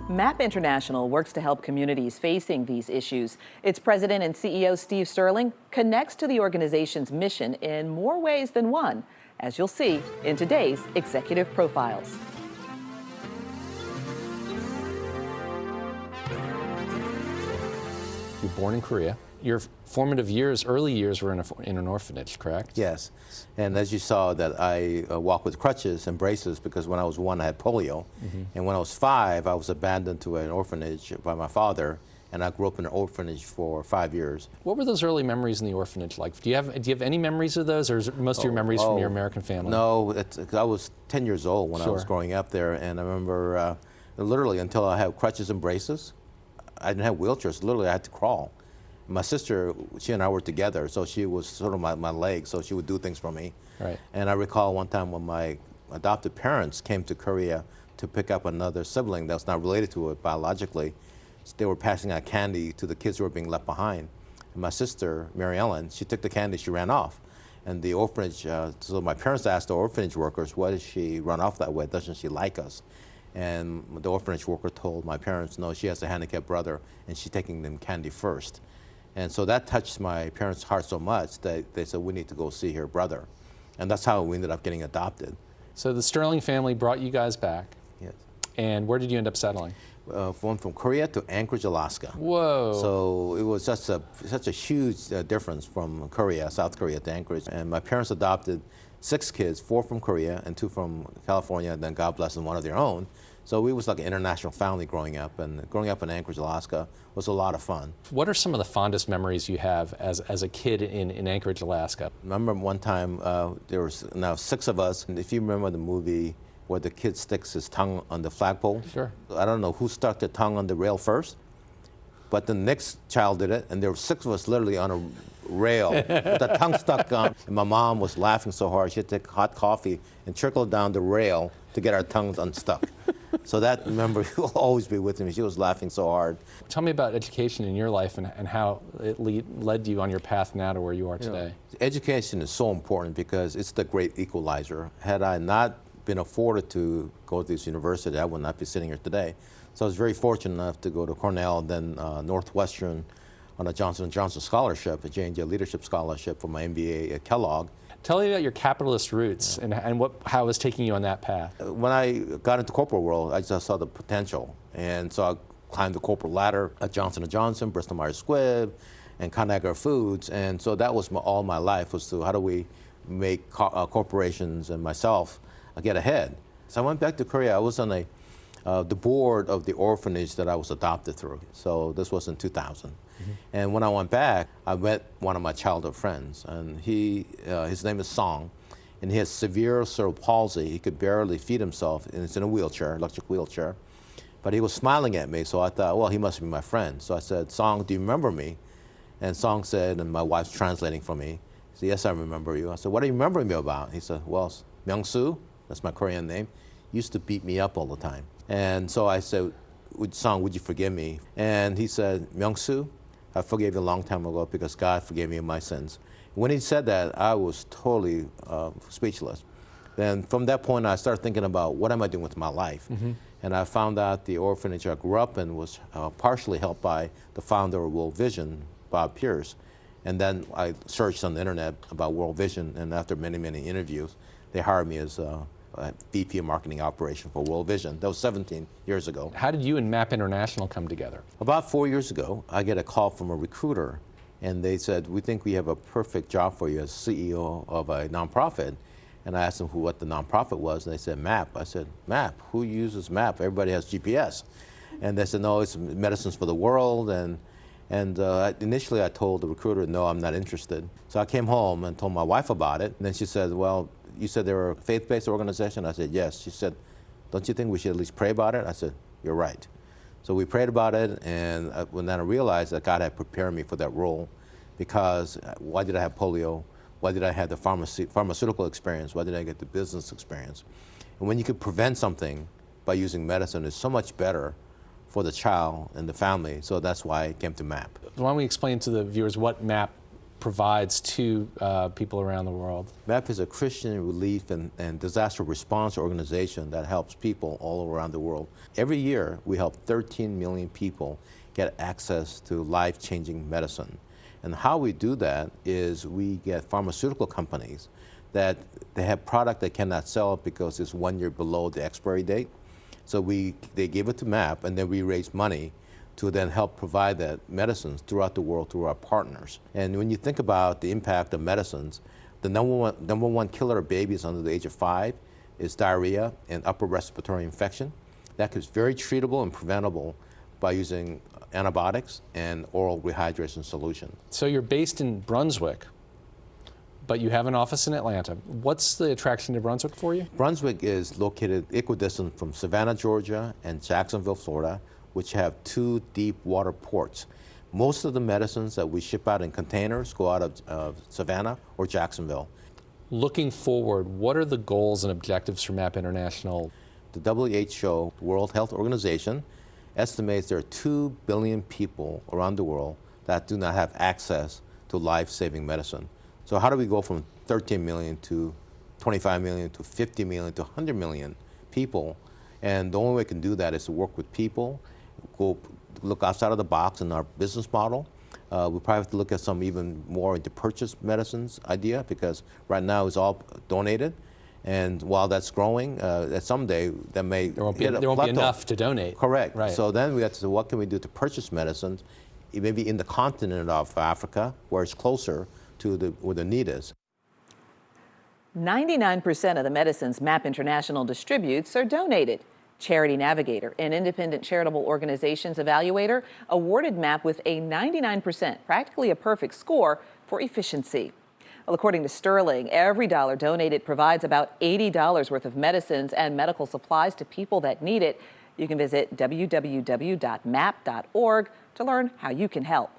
MAP International works to help communities facing these issues. Its president and CEO, Steve Stirling, connects to the organization's mission in more ways than one, as you'll see in today's Executive Profiles. You're born in Korea. Your formative years, early years, were in an orphanage, correct? Yes, and as you saw, that I walk with crutches and braces because when I was 1, I had polio, and when I was 5, I was abandoned to an orphanage by my father, and I grew up in an orphanage for 5 years. What were those early memories in the orphanage like? Do you have any memories of those, or is it most of your memories from your American family? No, I was 10 years old when I was growing up there, and I remember literally until I had crutches and braces, I didn't have wheelchairs. Literally, I had to crawl. My sister, she and I were together, so she was sort of my leg, so she would do things for me. Right. And I recall one time when my adopted parents came to Korea to pick up another sibling that was not related to it biologically. They were passing out candy to the kids who were being left behind. And my sister, Mary Ellen, she took the candy, she ran off. And the orphanage, so my parents asked the orphanage workers, why does she run off that way? Doesn't she like us? And the orphanage worker told my parents, no, she has a handicapped brother, and she's taking them candy first. And so that touched my parents' heart so much that they said, we need to go see her brother. And that's how we ended up getting adopted. So the Stirling family brought you guys back. Yes. And where did you end up settling? From Korea to Anchorage, Alaska. Whoa. So it was such a huge difference from Korea, South Korea to Anchorage. And my parents adopted 6 kids, 4 from Korea and 2 from California, and then God bless them, 1 of their own. So we was like an international family growing up, and growing up in Anchorage, Alaska was a lot of fun. What are some of the fondest memories you have as a kid in Anchorage, Alaska? I remember one time, there was now 6 of us, and if you remember the movie where the kid sticks his tongue on the flagpole. Sure. I don't know who stuck their tongue on the rail first, but the next child did it, and there were 6 of us literally on a rail with the tongue stuck on. And my mom was laughing so hard, she had to take hot coffee and trickle it down the rail to get our tongues unstuck. So that memory will always be with me. She was laughing so hard. Tell me about education in your life and how it led you on your path now to where you are today. Education is so important because it's the great equalizer. Had I not been afforded to go to this university, I would not be sitting here today. So I was very fortunate enough to go to Cornell, then Northwestern on a Johnson & Johnson scholarship, a J&J Leadership Scholarship for my MBA at Kellogg. Tell me about your capitalist roots and how it was taking you on that path. When I got into corporate world, I just saw the potential. And so I climbed the corporate ladder at Johnson & Johnson, Bristol Myers Squibb, and Conagra Foods. And so that was all my life, was to how do we make corporations and myself get ahead. So I went back to Korea. I was on the board of the orphanage that I was adopted through. So this was in 2000. And when I went back, I met one of my childhood friends, and his name is Song, and he has severe cerebral palsy. He could barely feed himself, and he's in a wheelchair, electric wheelchair. But he was smiling at me, so I thought, well, he must be my friend. So I said, Song, do you remember me? And Song said, and my wife's translating for me, he said, yes, I remember you. I said, what are you remembering me about? He said, well, Myung-soo, that's my Korean name, used to beat me up all the time. And so I said, Song, would you forgive me? And he said, Myung-soo, I forgave you a long time ago because God forgave me of my sins. When he said that, I was totally speechless. Then from that point, I started thinking about what am I doing with my life? And I found out the orphanage I grew up in was partially helped by the founder of World Vision, Bob Pierce. And then I searched on the internet about World Vision, and after many, many interviews, they hired me as VP of Marketing Operation for World Vision. That was 17 years ago. How did you and MAP International come together? About 4 years ago, I get a call from a recruiter, and they said, we think we have a perfect job for you as CEO of a nonprofit. And I asked them what the nonprofit was, and they said, MAP. I said, MAP? Who uses MAP? Everybody has GPS. And they said, no, it's Medicines for the World. And initially I told the recruiter, no, I'm not interested. So I came home and told my wife about it, and then she said, well, you said they were a faith-based organization? I said, yes. She said, don't you think we should at least pray about it? I said, you're right. So we prayed about it, and when then I realized that God had prepared me for that role, because why did I have polio? Why did I have the pharmaceutical experience? Why did I get the business experience? And when you could prevent something by using medicine, it's so much better for the child and the family, so that's why I came to MAP. Why don't we explain to the viewers what MAP provides to people around the world? MAP is a Christian relief and disaster response organization that helps people all around the world. Every year, we help 13 million people get access to life-changing medicine. And how we do that is we get pharmaceutical companies that they have product they cannot sell because it's 1 year below the expiry date. So they give it to MAP, and then we raise money to then help provide that medicines throughout the world through our partners. And when you think about the impact of medicines, the number one killer of babies under the age of 5 is diarrhea and upper respiratory infection. That is very treatable and preventable by using antibiotics and oral rehydration solution. So you're based in Brunswick, but you have an office in Atlanta. What's the attraction to Brunswick for you? Brunswick is located equidistant from Savannah, Georgia, and Jacksonville, Florida, which have 2 deep water ports. Most of the medicines that we ship out in containers go out of Savannah or Jacksonville. Looking forward, what are the goals and objectives for MAP International? The WHO, World Health Organization, estimates there are 2 billion people around the world that do not have access to life-saving medicine. So how do we go from 13 million to 25 million to 50 million to 100 million people? And the only way we can do that is to work with people, go look outside of the box in our business model. We probably have to look at some even more into purchase medicines idea, because right now it's all donated. And while that's growing, someday there won't be enough to donate. Correct. Right. So then we have to say, what can we do to purchase medicines, maybe in the continent of Africa, where it's closer to where the need is. 99% of the medicines MAP International distributes are donated. Charity Navigator, an independent charitable organization's evaluator, awarded MAP with a 99%, practically a perfect score for efficiency. Well, according to Stirling, every dollar donated provides about $80 worth of medicines and medical supplies to people that need it. You can visit www.map.org to learn how you can help.